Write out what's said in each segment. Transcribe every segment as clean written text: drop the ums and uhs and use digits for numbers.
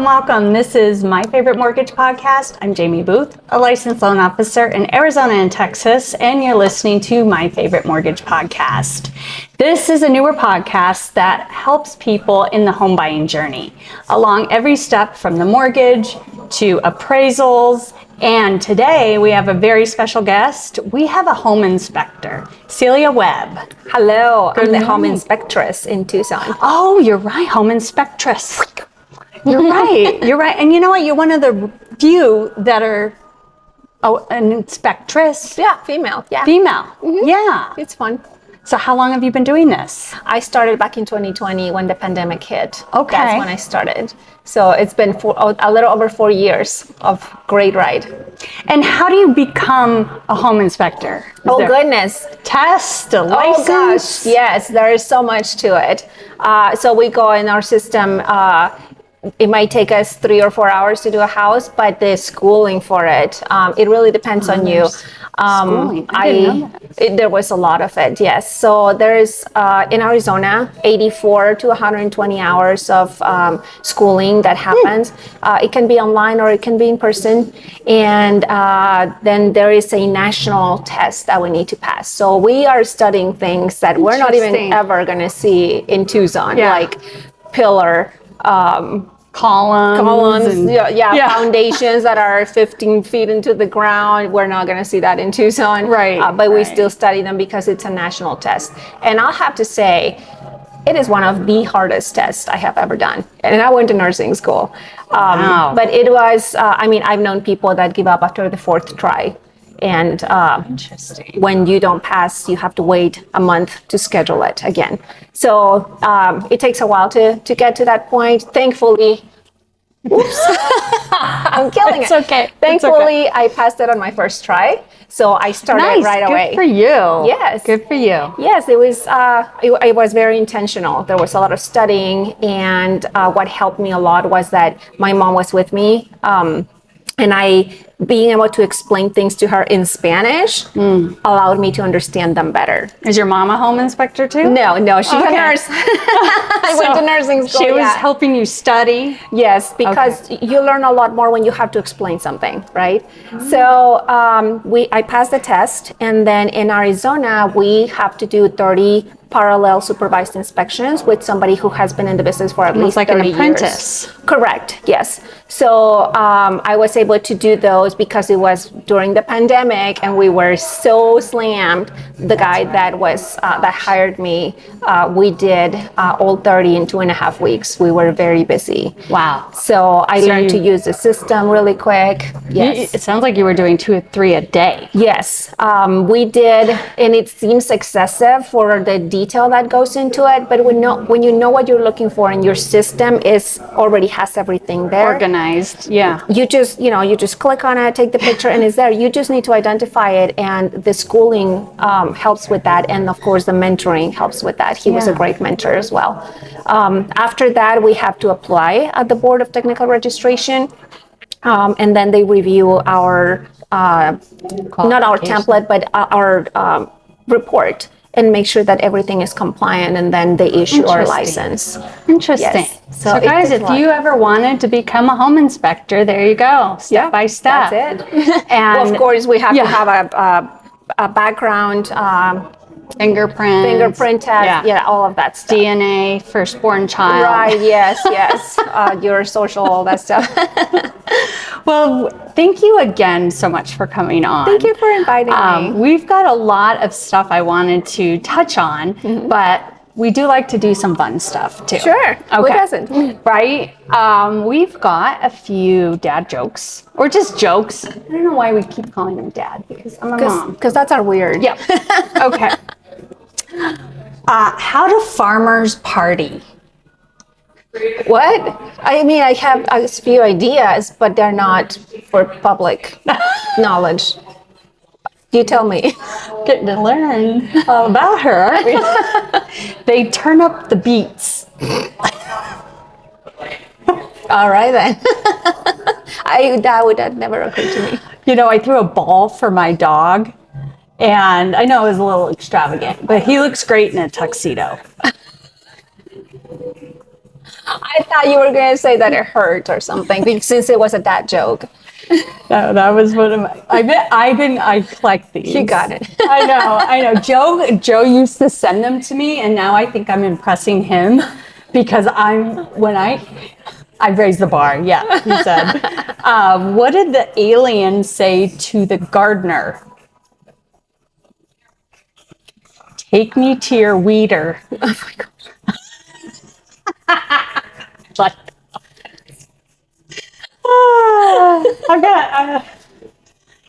Welcome. This is My Favorite Mortgage Podcast. I'm Jaimie Booth, a licensed loan officer in Arizona and Texas, and you're listening to My Favorite Mortgage Podcast. This is a newer podcast that helps people in the home buying journey along every step from the mortgage to appraisals. And today we have a very special guest. We have a home inspector, Celia Webb. Hello, I'm the home inspectress in Tucson. Oh, you're right, home inspectress. You're right. You're right. And you know what? You're one of the few that are an inspectress. Yeah, female. Yeah. Female. Mm-hmm. Yeah. It's fun. So how long have you been doing this? I started back in 2020 when the pandemic hit. Okay. That's when I started. So it's been a little over 4 years of great ride. And how do you become a home inspector? Goodness. Test, a license? Oh gosh, yes, there is so much to it. So we go in our system. It might take us 3 or 4 hours to do a house, but the schooling for it, it really depends on you. Schooling. I didn't know that. There was a lot of it, yes. So there's, in Arizona, 84 to 120 hours of schooling that happens. It can be online or it can be in person. And then there is a national test that we need to pass. So we are studying things that we're not even ever going to see in Tucson, like pillar, columns and foundations that are 15 feet into the ground. We're not going to see that in Tucson, but we still study them because it's a national test. And I'll have to say, it is one of the hardest tests I have ever done. And I went to nursing school. Wow. But it was, I've known people that give up after the 4th try. And Interesting. When you don't pass, you have to wait a month to schedule it again. So it takes a while to get to that point. Thankfully, I'm killing it. It's okay. Thankfully, I passed it on my first try. So I started right away. Good for you. Yes. Good for you. Yes, it was. It was very intentional. There was a lot of studying, and what helped me a lot was that my mom was with me, and being able to explain things to her in Spanish allowed me to understand them better. Is your mom a home inspector too? No, she's a nurse. I went to nursing school. She was helping you study? Yes, because you learn a lot more when you have to explain something, right? So I passed the test, and then in Arizona, we have to do 30 parallel supervised inspections with somebody who has been in the business for at least 30 an apprentice. years. Correct, yes. So I was able to do those because it was during the pandemic and we were so slammed. The guy that hired me, we did all 30 in 2.5 weeks. We were very busy. Wow. So I learned to use the system really quick. Yes. It sounds like you were doing 2 or 3 a day. Yes, we did, and it seems excessive for the detail that goes into it. But when you know what you're looking for and your system already has everything there, organized, yeah. You just click on it, take the picture, and it's there. You just need to identify it, and the schooling helps with that, and of course the mentoring helps with that. He was a great mentor as well. After that, we have to apply at the Board of Technical Registration. And then they review our, not our template, but our report and make sure that everything is compliant, and then they issue our license. Interesting. Yes. So guys, if you ever wanted to become a home inspector, there you go, step by step. That's it. And well, of course, we have to have a background, fingerprint test, all of that stuff. DNA, firstborn child. Right, yes. Your social, all that stuff. Well, thank you again so much for coming on. Thank you for inviting me. We've got a lot of stuff I wanted to touch on, but we do like to do some fun stuff too. Sure. Who doesn't? Right? We've got a few dad jokes, or just jokes. I don't know why we keep calling them dad, because I'm a mom. Because that's our weird. Yep. Okay. How do farmers party? What? I have a few ideas, but they're not for public knowledge. You tell me. Getting to learn all about her, aren't we? They turn up the beats. All right then. That would have never occurred to me. You know, I threw a ball for my dog, and I know it was a little extravagant, but he looks great in a tuxedo. I thought you were going to say that it hurt or something since it was a dad joke. No, that was one of my. I collect these. You got it. I know. Joe used to send them to me, and now I think I'm impressing him because I've raised the bar. Yeah, he said. What did the alien say to the gardener? Take me to your weeder. Oh my God. Like,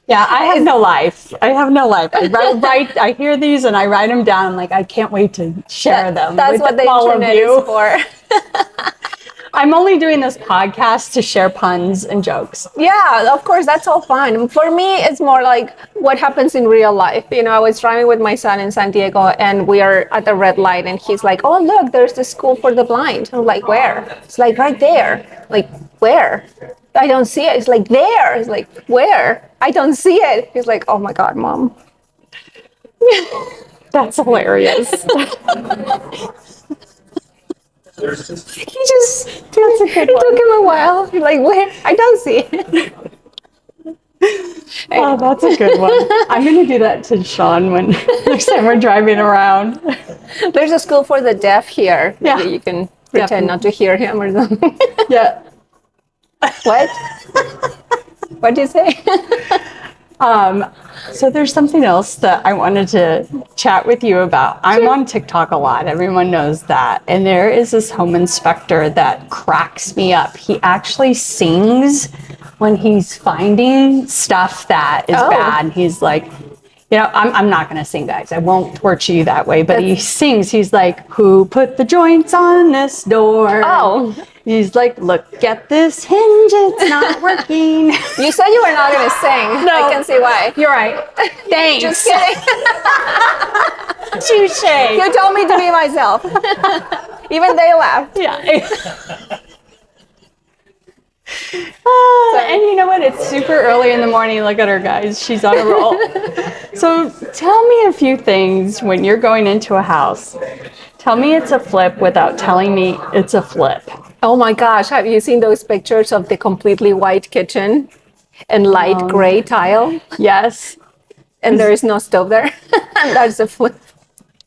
I have no life. I hear these and I write them down. I'm like, I can't wait to share them. That's with what the all of internet you. is for. I'm only doing this podcast to share puns and jokes. Yeah, of course, that's all fun. For me, it's more like what happens in real life. I was driving with my son in San Diego and we are at the red light and he's like, oh, look, there's the school for the blind. I'm like, where? It's like right there. Like, where? I don't see it. It's like there. It's like, where? I don't see it. He's like, oh my God, Mom. That's hilarious. It took him a while. He's like, where? I don't see it. Oh, that's a good one. I'm going to do that to Sean when next time we're driving around. There's a school for the deaf here. Yeah. Maybe you can pretend not to hear him or something. Yeah. What? What'd you say? So there's something else that I wanted to chat with you about. I'm on TikTok a lot. Everyone knows that. And there is this home inspector that cracks me up. He actually sings when he's finding stuff that is bad. He's like, I'm not going to sing, guys. I won't torture you that way. But he sings. He's like, who put the joints on this door? Oh. He's like, look at this hinge. It's not working. You said you were not going to sing. No. I can see why. You're right. Thanks. Just kidding. Touche. You told me to be myself. Even they laughed. Yeah. And you know what? It's super early in the morning. Look at her, guys. She's on a roll. So tell me a few things when you're going into a house. Tell me it's a flip without telling me it's a flip. Oh my gosh. Have you seen those pictures of the completely white kitchen and light gray tile? Yes. And there is no stove there? That's a flip.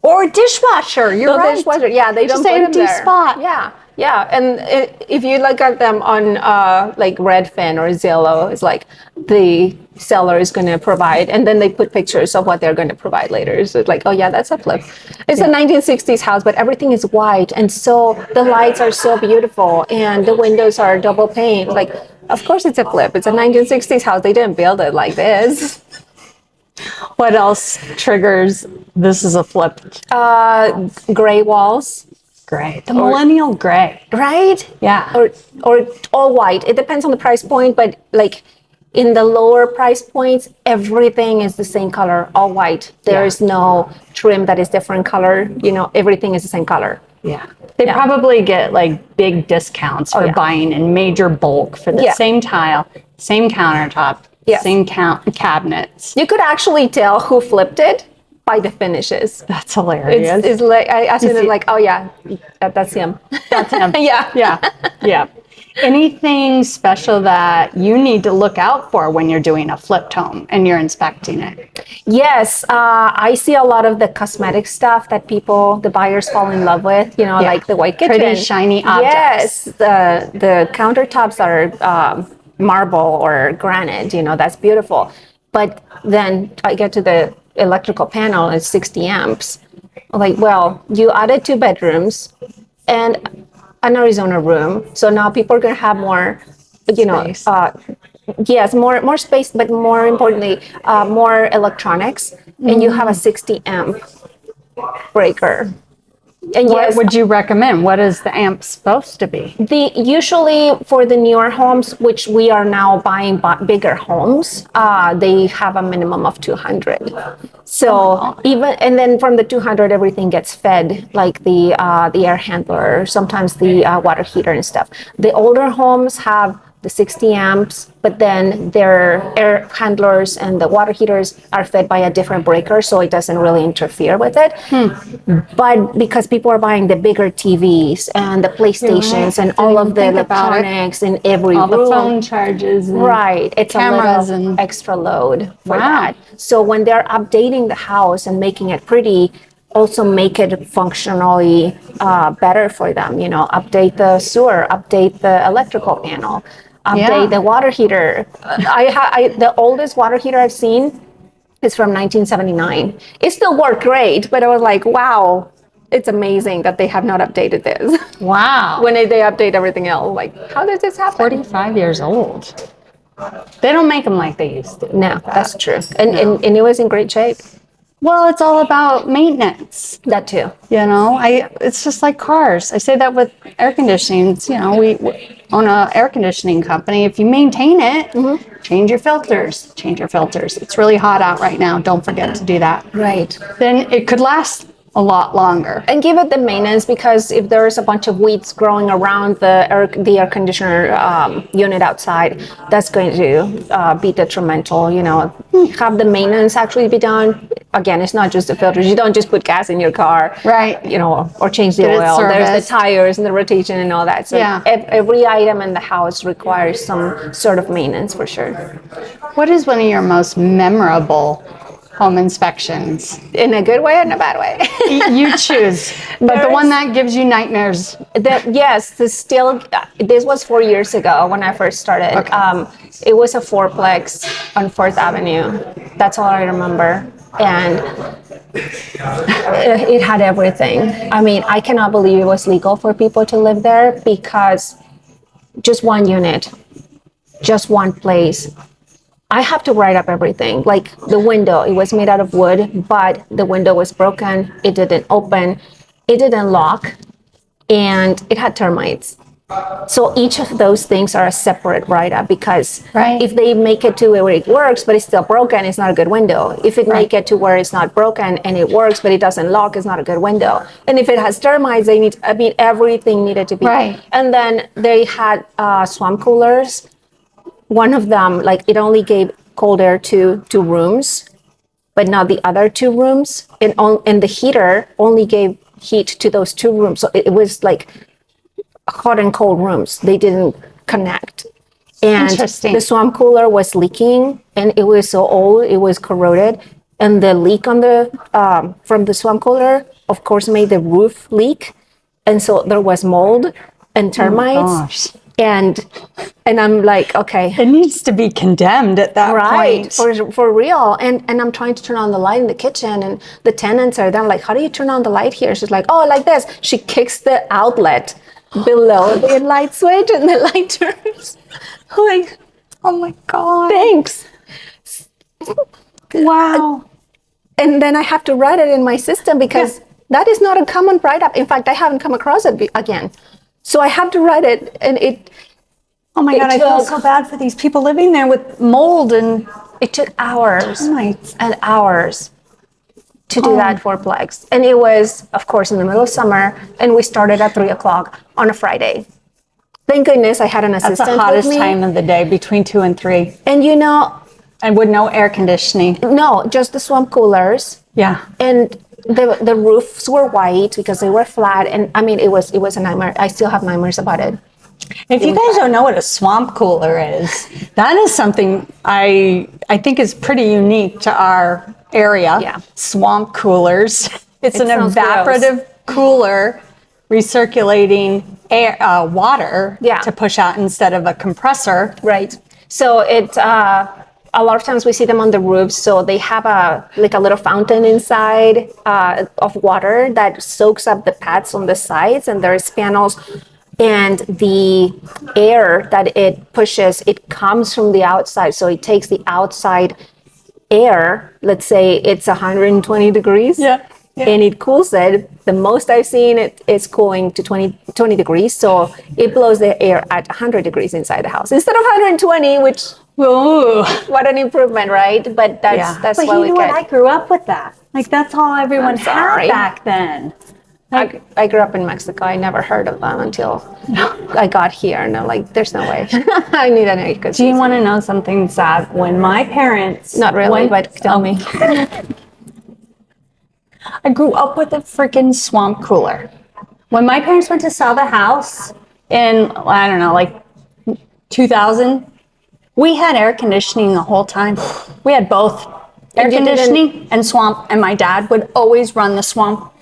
Or dishwasher. You're right. Dishwasher. Yeah, they don't Just put them empty there. spot. Yeah. Yeah, and if you look at them on like Redfin or Zillow, it's like the seller is going to provide, and then they put pictures of what they're going to provide later. So it's like, oh yeah, that's a flip. It's a 1960s house, but everything is white, and so the lights are so beautiful, and the windows are double pane. Like, of course it's a flip. It's a 1960s house. They didn't build it like this. What else triggers this is a flip? Gray walls. Gray. The millennial gray. Right? Yeah. Or all white. It depends on the price point, but like in the lower price points, everything is the same color, all white. There is no trim that is different color. Everything is the same color. Yeah. They probably get like big discounts for buying in major bulk for the same tile, same countertop, same cabinets. You could actually tell who flipped it by the finishes. That's hilarious. It's like, I said it like, oh yeah, that's him. That's him. Yeah. Anything special that you need to look out for when you're doing a flipped home and you're inspecting it? Yes, I see a lot of the cosmetic stuff that the buyers fall in love with, like the white kitchen. Pretty shiny objects. Yes, the countertops are marble or granite, that's beautiful. But then I get to the electrical panel, it's 60 amps. Like, well, you added 2 bedrooms and an Arizona room. So now people are going to have more, Space. more space, but more importantly, more electronics. And you have a 60 amp breaker. And What would you recommend? What is the amp supposed to be? Usually for the newer homes, which we are now buying bigger homes, they have a minimum of 200. So and then from the 200, everything gets fed, like the air handler, sometimes the water heater and stuff. The older homes have the 60 amps, but then their air handlers and the water heaters are fed by a different breaker, so it doesn't really interfere with it. But because people are buying the bigger TVs and the PlayStations and all of the electronics in every all room, the phone charges, and right, it's cameras a little and extra load for that. So when they're updating the house and making it pretty, also make it functionally better for them. You know, update the sewer, update the electrical panel, update the water heater. The oldest water heater I've seen is from 1979. It still worked great, but I was like, wow, it's amazing that they have not updated this. Wow. When they update everything else, like, how does this happen? 45 years old. They don't make them like they used to. No, that's true. And it was in great shape. Well, it's all about maintenance. That too. You know, it's just like cars. I say that with air conditioning. It's, you know, we own an air conditioning company. If you maintain it, change your filters. It's really hot out right now. Don't forget to do that. Right. Then it could last a lot longer. And give it the maintenance, because if there's a bunch of weeds growing around the air conditioner unit outside, that's going to be detrimental. You know, have the maintenance actually be done. Again, it's not just the filters. You don't just put gas in your car, right? You know, or change the oil. There's the tires and the rotation and all that. So every item in the house requires some sort of maintenance for sure. What is one of your most memorable home inspections? In a good way or in a bad way? You choose. But the one that gives you nightmares. This was 4 years ago when I first started. Okay. It was a fourplex on 4th Avenue. That's all I remember. And it had everything. I mean, I cannot believe it was legal for people to live there, because just one unit, just one place. I have to write up everything. Like the window, it was made out of wood, but the window was broken. It didn't open. It didn't lock. And it had termites. So each of those things are a separate write-up, because if they make it to where it works, but it's still broken, it's not a good window. If it make it to where it's not broken and it works, but it doesn't lock, it's not a good window. And if it has termites, everything needed to be. Right. And then they had swamp coolers. One of them, like, it only gave cold air to 2 rooms, but not the other 2 rooms. And the heater only gave heat to those 2 rooms. So it was like hot and cold rooms. They didn't connect. And the swamp cooler was leaking, and it was so old, it was corroded. And the leak on from the swamp cooler, of course, made the roof leak. And so there was mold and termites. Oh, gosh. And I'm like, okay. It needs to be condemned at that point. Right, for real. And I'm trying to turn on the light in the kitchen, and the tenants are there. I'm like, how do you turn on the light here? She's like, oh, like this. She kicks the outlet below the light switch, and the light turns. I'm like, oh my God. Thanks. Wow. And then I have to write it in my system, because that is not a common write-up. In fact, I haven't come across it again. So I have to write it, and it. Oh my God, I feel so bad for these people living there with mold, and it took hours and hours to do that fourplex. And it was, of course, in the middle of summer, and we started at 3:00 on a Friday. Thank goodness I had an assistant with me. That's the hottest time of the day, between 2 and 3. And you know. And with no air conditioning. No, just the swamp coolers. Yeah. And the roofs were white because they were flat, and I mean, it was a nightmare. I still have nightmares about it. If you guys don't know what a swamp cooler is, that is something I think is pretty unique to our area. Yeah. Swamp coolers. It's an evaporative cooler recirculating air, water to push out instead of a compressor. Right. So it. A lot of times we see them on the roofs, so they have a little fountain inside of water that soaks up the pads on the sides, and there's panels, and the air that it pushes, it comes from the outside, so it takes the outside air, let's say it's 120 degrees, and it cools it. The most I've seen it is cooling to 20 degrees, so it blows the air at 100 degrees inside the house instead of 120, which. Ooh, what an improvement, right? But that's but what we get. What? I grew up with that. Like, that's all everyone had back then. I grew up in Mexico. I never heard of them until I got here, and I'm like, there's no way. I need an ecosystem. Do you want to know something sad? When my parents... Not really, but tell me. I grew up with a freaking swamp cooler. When my parents went to sell the house in, I don't know, like 2000, we had air conditioning the whole time. We had both air conditioning and swamp, and my dad would always run the swamp.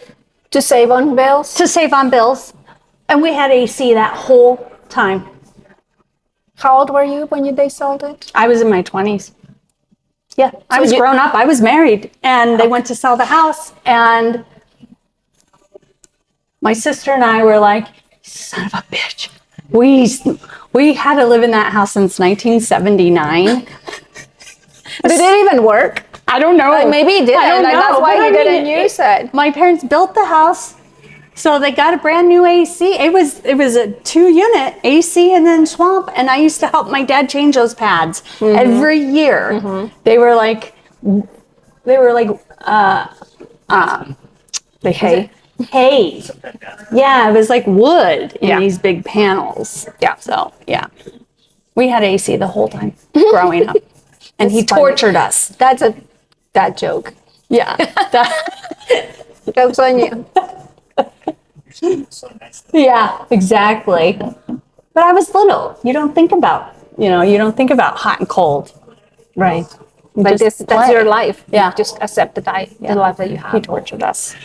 To save on bills? To save on bills. And we had AC that whole time. How old were you when they sold it? I was in my 20s. Yeah, I was grown up. I was married, and they went to sell the house, and my sister and I were like, son of a bitch. We had to live in that house since 1979. Did it even work? I don't know. Like maybe it didn't. I don't know. That's why he didn't use it. My parents built the house, so they got a brand new AC. It was a 2-unit AC and then swamp. And I used to help my dad change those pads every year. They were like The hay. Hay. Yeah, it was like wood in these big panels. Yeah. So yeah, we had AC the whole time growing up, and he tortured us. That's a dad joke. Yeah. Joke's on you. Yeah, exactly. But I was little. You don't think about hot and cold. Right. But that's your life. Yeah. You just accept the life that you have. He tortured us.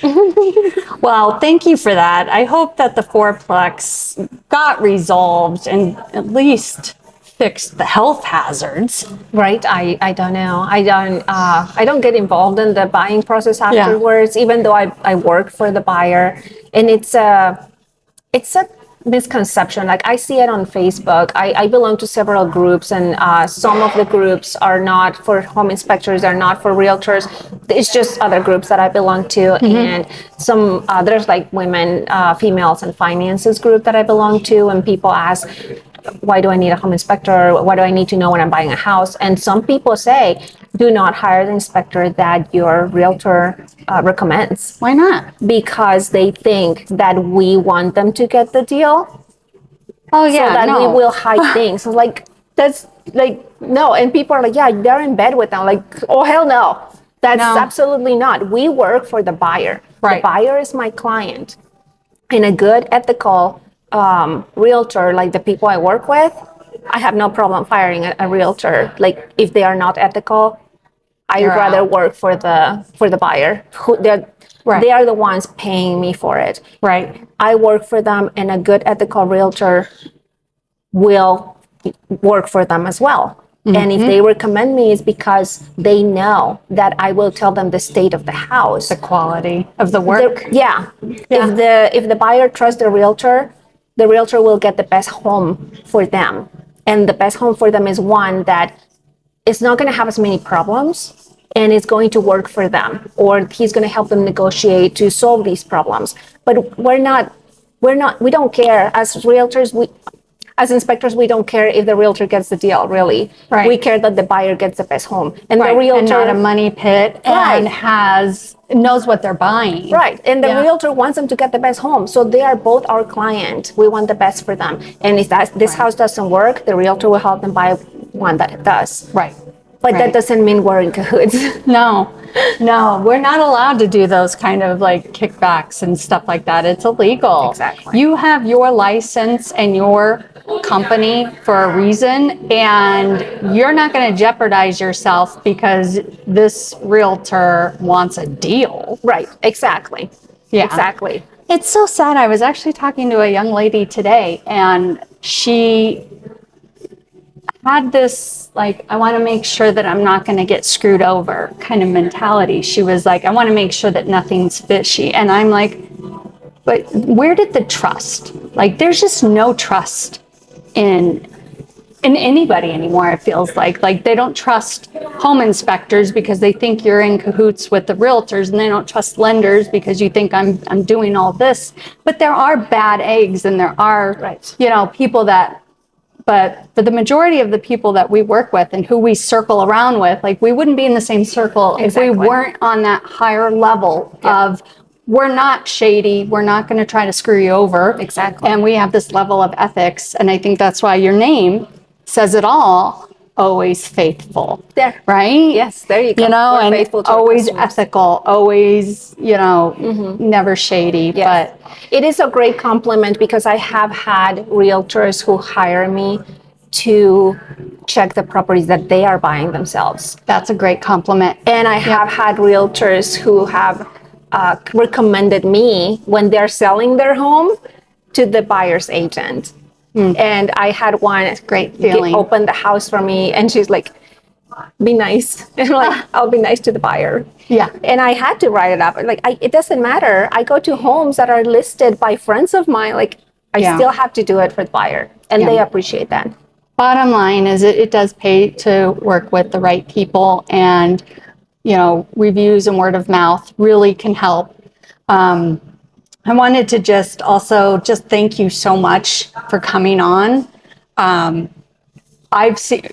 Well, thank you for that. I hope that the fourplex got resolved and at least fixed the health hazards. Right. I don't know. I don't get involved in the buying process afterwards, even though I work for the buyer. And it's a misconception. Like I see it on Facebook. I belong to several groups, and some of the groups are not for home inspectors, are not for realtors. It's just other groups that I belong to. And some there's like women, females and finances group that I belong to, and people ask, why do I need a home inspector? What do I need to know when I'm buying a house? And some people say, do not hire the inspector that your realtor recommends. Why not? Because they think that we want them to get the deal. Oh yeah, so that we will hide things. So like that's like no, and people are like, yeah, they're in bed with them. Like, oh hell no, that's absolutely not. We work for the buyer. Right. The buyer is my client, and a good ethical realtor, like the people I work with, I have no problem firing a realtor. Like if they are not ethical, I'd rather work for the buyer. They are the ones paying me for it. Right. I work for them, and a good ethical realtor will work for them as well. And if they recommend me, it's because they know that I will tell them the state of the house, The quality of the work. If the buyer trusts the realtor will get the best home for them. And the best home for them is one that is not going to have as many problems, and it's going to work for them, or he's going to help them negotiate to solve these problems. But we don't care as realtors. As inspectors, we don't care if the realtor gets the deal, really. Right. We care that the buyer gets the best home. And the realtor... And not a money pit, and knows what they're buying. Right. And the realtor wants them to get the best home. So they are both our client. We want the best for them. And if this house doesn't work, the realtor will help them buy one that it does. Right. But that doesn't mean we're in cahoots. No, we're not allowed to do those kind of like kickbacks and stuff like that. It's illegal. Exactly. You have your license and your company for a reason, and you're not going to jeopardize yourself because this realtor wants a deal. Right. Exactly. Yeah. Exactly. It's so sad. I was actually talking to a young lady today, and she had this, like, I want to make sure that I'm not going to get screwed over kind of mentality. She was like, I want to make sure that nothing's fishy. And I'm like, but where did the trust? Like, there's just no trust in anybody anymore, it feels like. Like, they don't trust home inspectors because they think you're in cahoots with the realtors, and they don't trust lenders because you think I'm doing all this. But there are bad eggs, and there are, people that, but for the majority of the people that we work with and who we circle around with, like, we wouldn't be in the same circle if we weren't on that higher level of we're not shady. We're not going to try to screw you over. Exactly. And we have this level of ethics. And I think that's why your name says it all. Always faithful. There. Right? Yes, there you go. You know, We're and faithful to our always customers. ethical, always, never shady. Yes. But it is a great compliment because I have had realtors who hire me to check the properties that they are buying themselves. that's a great compliment. And I have had realtors who have recommended me when they're selling their home to the buyer's agent. And I had one great feeling. open the house for me, and she's like, be nice. And I'm like, I'll be nice to the buyer. Yeah. And I had to write it up. Like, it doesn't matter. I go to homes that are listed by friends of mine. Like, I still have to do it for the buyer. And they appreciate that. Bottom line is it does pay to work with the right people, and reviews and word of mouth really can help. I wanted to just thank you so much for coming on.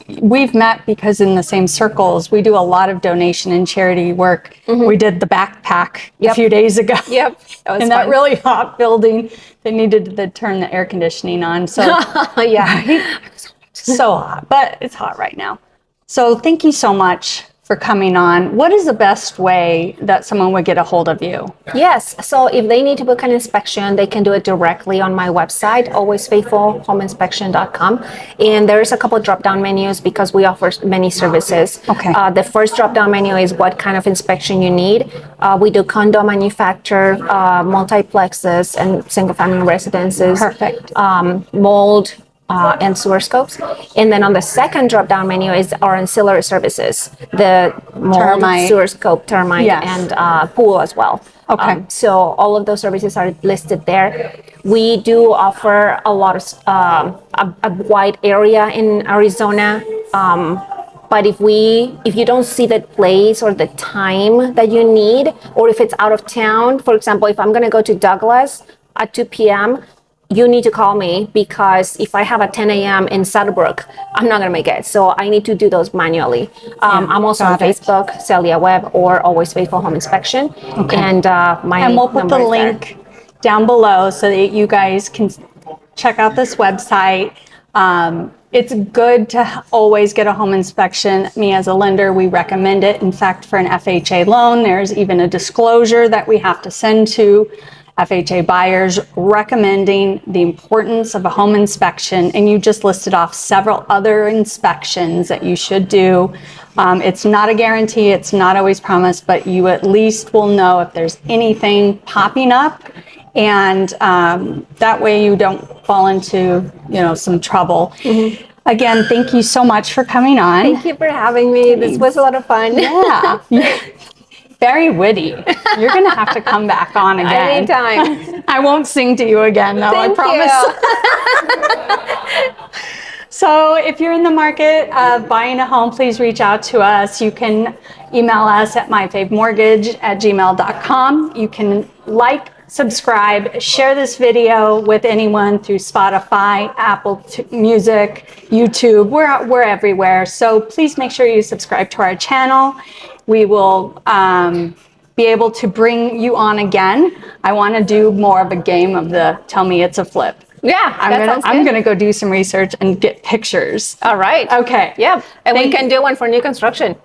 We've met because in the same circles, we do a lot of donation and charity work. We did the backpack a few days ago. Yep. That was in that really hot building. They needed to turn the air conditioning on. So yeah. so hot, but it's hot right now. So thank you so much for coming on. What is the best way that someone would get a hold of you? Yes. So if they need to book an inspection, they can do it directly on my website, alwaysfaithfulhomeinspection.com. And there's a couple drop-down menus because we offer many services. Okay. The first drop-down menu is what kind of inspection you need. We do condo manufacture, multiplexes, and single-family residences. Perfect. Mold, and sewer scopes. And then on the second drop-down menu is our ancillary services, the mold, Termite. sewer scope, termite, Yes. and pool as well. Okay. So all of those services are listed there. We do offer a lot of a wide area in Arizona. But if you don't see the place or the time that you need, or if it's out of town, for example, if I'm going to go to Douglas at 2 p.m., you need to call me, because if I have a 10 a.m. in Saddlebrook, I'm not going to make it. So I need to do those manually. I'm also on Facebook, Celia Webb, or Always Faithful Home Inspection. Okay. And we'll put the link down below so that you guys can check out this website. It's good to always get a home inspection. Me as a lender, we recommend it. In fact, for an FHA loan, there's even a disclosure that we have to send to FHA buyers recommending the importance of a home inspection. And you just listed off several other inspections that you should do. It's not a guarantee, it's not always promised, but you at least will know if there's anything popping up. And that way you don't fall into, some trouble. Again, thank you so much for coming on. Thank you for having me. This was a lot of fun. Yeah. Very witty. You're going to have to come back on again. Anytime. I won't sing to you again, though, I promise. So if you're in the market of buying a home, please reach out to us. You can email us at myfavemortgage@gmail.com. You can subscribe, share this video with anyone through Spotify, Apple Music, YouTube. We're everywhere. So please make sure you subscribe to our channel. We will be able to bring you on again. I want to do more of a game of the tell me it's a flip. Yeah, I'm gonna go do some research and get pictures. All right. Okay. Yeah, and we can do one for new construction.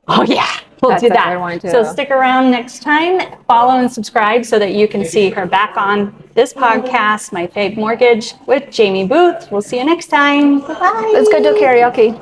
Oh yeah, we'll do that. So stick around next time. Follow and subscribe so that you can see her back on this podcast, My Fave Mortgage with Jaimie Booth. We'll see you next time. Bye-bye. Let's go do karaoke.